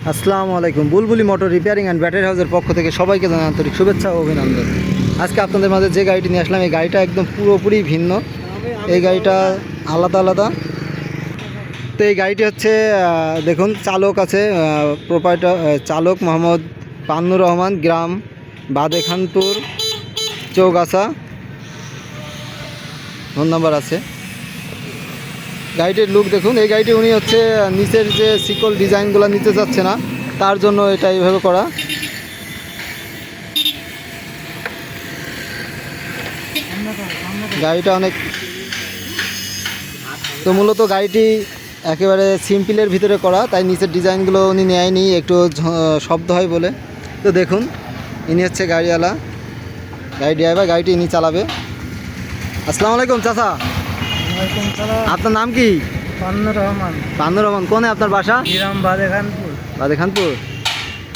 আসসালামু আলাইকুম। বুলবুলি মোটর রিপেয়ারিং অ্যান্ড ব্যাটারি হাউসের পক্ষ থেকে সবাইকে জানাই আন্তরিক শুভেচ্ছা ও অভিনন্দন। আজকে আপনাদের মাঝে যে গাড়িটি নিয়ে আসলাম, এই গাড়িটা একদম পুরোপুরি ভিন্ন। এই গাড়িটা আলাদা। তো এই গাড়িটি হচ্ছে দেখুন, চালক আছে প্রোপাইটার চালক মোহাম্মদ পান্নুর রহমান, গ্রাম বাদেখানপুর, চৌগাছা, ফোন নাম্বার আছে। গাড়িটির লুক দেখুন। এই গাড়িটি উনি হচ্ছে নিচের যে সিকল ডিজাইনগুলো নিতে যাচ্ছে না, তার জন্য এটা এইভাবে করা। গাড়িটা অনেক তো মূলত গাড়িটি একেবারে সিম্পলের ভিতরে করা, তাই নিচের ডিজাইনগুলো উনি নেয়নি, একটু শব্দ হয় বলে। তো দেখুন, ইনি হচ্ছে গাড়িওয়ালা, গাড়ি ড্রাইভার, গাড়িটি ইনি চালাবে। আসসালামু আলাইকুম চাচা। আপনার নাম কি? পান্নুর রহমান। পান্নুর রহমান। কোনে আপনার বাসা? গ্রাম বাদেখানপুর। বাদেখানপুর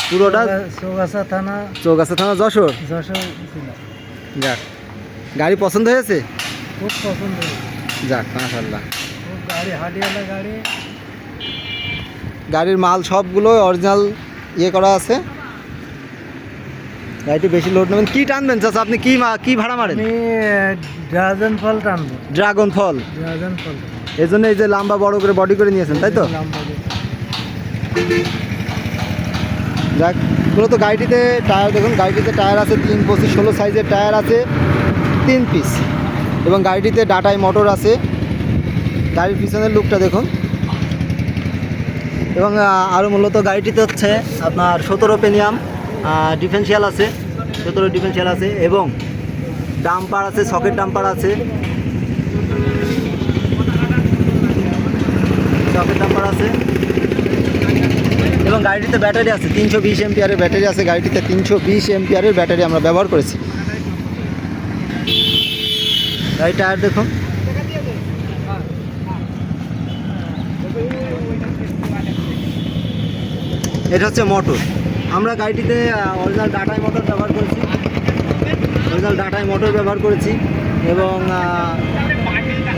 পুরোটা? চৌগাছা থানা। চৌগাছা থানা, যশোর। যশোর ছিল। যাক, গাড়ি পছন্দ হয়েছে? খুব পছন্দ হয়েছে। যাক, মাশাআল্লাহ। খুব গাড়ি হাডিওয়ালা গাড়ি। গাড়ির মাল সবগুলো অরিজিনাল করা আছে। গাড়িটি বেশি লোড নেবেন। কি টানবেন চাচা আপনি? কি ভাড়া মারেন? আমি ড্রাগন ফল টানবো। ড্রাগন ফল। ড্রাগন ফল এই জন্য এই যে লম্বা বড় করে বডি করে নিয়েছেন, তাই তো? যাক, মূলত গাড়িটিতে টায়ার দেখুন। গাড়িটিতে টায়ার আছে 3, 25, 16 সাইজের টায়ার আছে 3 পিস, এবং গাড়িটিতে ডাটাই মোটর আছে। গাড়ির পিছনের লুকটা দেখুন। এবং আরও মূলত গাড়িটিতে হচ্ছে আপনার 17 পেনিয়াম ডিফেন্সিয়াল আছে, 17 ডিফেন্সিয়াল আছে, এবং ডাম্পার আছে, সকেট ডাম্পার আছে, সকেট ডাম্পার আছে। এবং গাড়িটিতে ব্যাটারি আছে 320 এমপিআরের ব্যাটারি আছে। গাড়িটিতে 320 এমপিআরের ব্যাটারি আমরা ব্যবহার করেছি। গাড়ির টায়ার দেখুন। এটা হচ্ছে মোটর। আমরা গাড়িটিতে অরিজিনাল ডাটাই মোটর ব্যবহার করেছি, এবং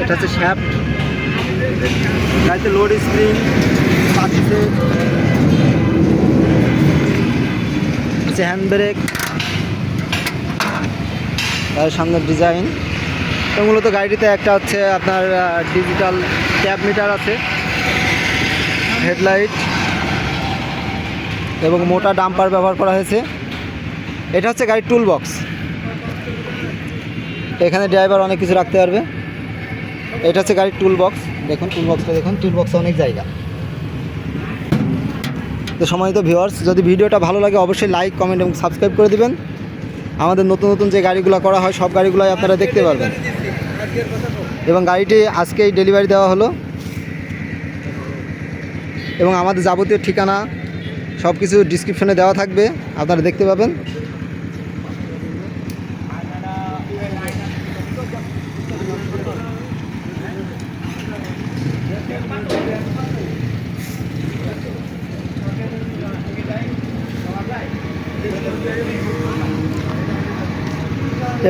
এটা হচ্ছে শ্যাফট। গাড়িতে লোড স্প্রিং পাচ্ছে, হ্যান্ড ব্রেক, তার সামনের ডিজাইন। তো মূলত গাড়িটিতে একটা হচ্ছে আপনার ডিজিটাল ট্যাব মিটার আছে, হেডলাইট, এবং মোটা ডাম্পার ব্যবহার করা হয়েছে। এটা হচ্ছে গাড়ির টুল বক্স। এখানে ড্রাইভার অনেক কিছু রাখতে পারবে। এটা হচ্ছে গাড়ির টুল বক্স। দেখুন টুল বক্সটা দেখুন, টুল বক্সে অনেক জায়গা। তো সম্মানিত ভিউয়ার্স, যদি ভিডিওটা ভালো লাগে অবশ্যই লাইক, কমেন্ট এবং সাবস্ক্রাইব করে দিবেন। আমাদের নতুন যে গাড়িগুলো করা হয় সব গাড়িগুলোই আপনারা দেখতে পারবেন। এবং গাড়িটি আজকেই ডেলিভারি দেওয়া হলো, এবং আমাদের যাবতীয় ঠিকানা সব কিছু ডিসক্রিপশনে দেওয়া থাকবে, আপনারা দেখতে পাবেন।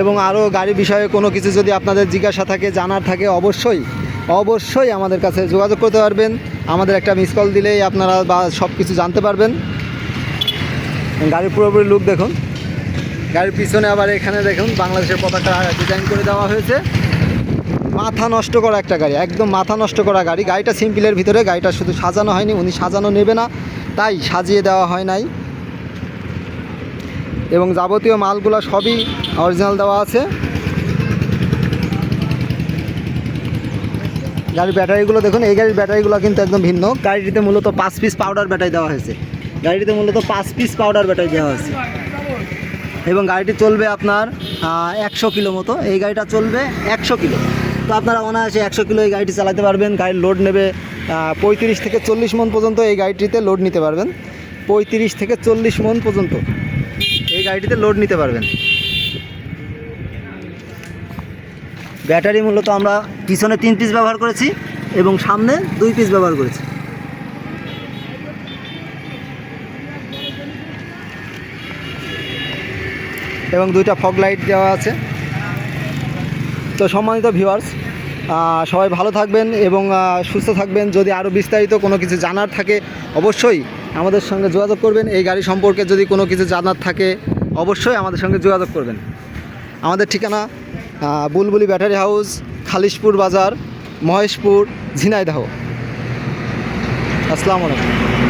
এবং আরও গাড়ি বিষয়ে কোনো কিছু যদি আপনাদের জিজ্ঞাসা থাকে, জানার থাকে, অবশ্যই আমাদের কাছে যোগাযোগ করতে পারবেন। আমাদের একটা মিস কল দিলেই আপনারা বা সব কিছু জানতে পারবেন। গাড়ির পুরোপুরি লুক দেখুন। গাড়ির পিছনে আবার এখানে দেখুন বাংলাদেশের পতাকা ডিজাইন করে দেওয়া হয়েছে। মাথা নষ্ট করা একটা গাড়ি, একদম মাথা নষ্ট করা গাড়ি। গাড়িটা সিম্পলের ভিতরে, গাড়িটা শুধু সাজানো হয়নি, উনি সাজানো নেবে না তাই সাজিয়ে দেওয়া হয় নাই। এবং যাবতীয় মালগুলো সবই অরিজিনাল দেওয়া আছে। গাড়ির ব্যাটারিগুলো দেখুন। এই গাড়ির ব্যাটারিগুলো কিন্তু একদম ভিন্ন। গাড়িটিতে মূলত 5 পিস পাউডার ব্যাটারি দেওয়া হয়েছে। এবং গাড়িটি চলবে আপনার 100 কিলো মতো। এই গাড়িটা চলবে 100 কিলো। তো আপনারা অনায়াসে 100 কিলো এই গাড়িটি চালাতে পারবেন। গাড়ির লোড নেবে 35 থেকে 40 মন পর্যন্ত এই গাড়িটিতে লোড নিতে পারবেন। 35 থেকে 40 মন পর্যন্ত এই গাড়িটিতে লোড নিতে পারবেন। ব্যাটারি মূলত আমরা পিছনে 3 পিস ব্যবহার করেছি এবং সামনে 2 পিস ব্যবহার করেছি। এবং 2টা ফগ লাইট দেওয়া আছে। তো সম্মানিত ভিউয়ার্স, সবাই ভালো থাকবেন এবং সুস্থ থাকবেন। যদি আরও বিস্তারিত কোনো কিছু জানার থাকে অবশ্যই আমাদের সঙ্গে যোগাযোগ করবেন। এই গাড়ি সম্পর্কে যদি কোনো কিছু জানার থাকে অবশ্যই আমাদের সঙ্গে যোগাযোগ করবেন। আমাদের ঠিকানা বুলবুলি ব্যাটারি হাউস, খালিশপুর বাজার, মহেশপুর, ঝিনাইদহ। আসসালামু আলাইকুম।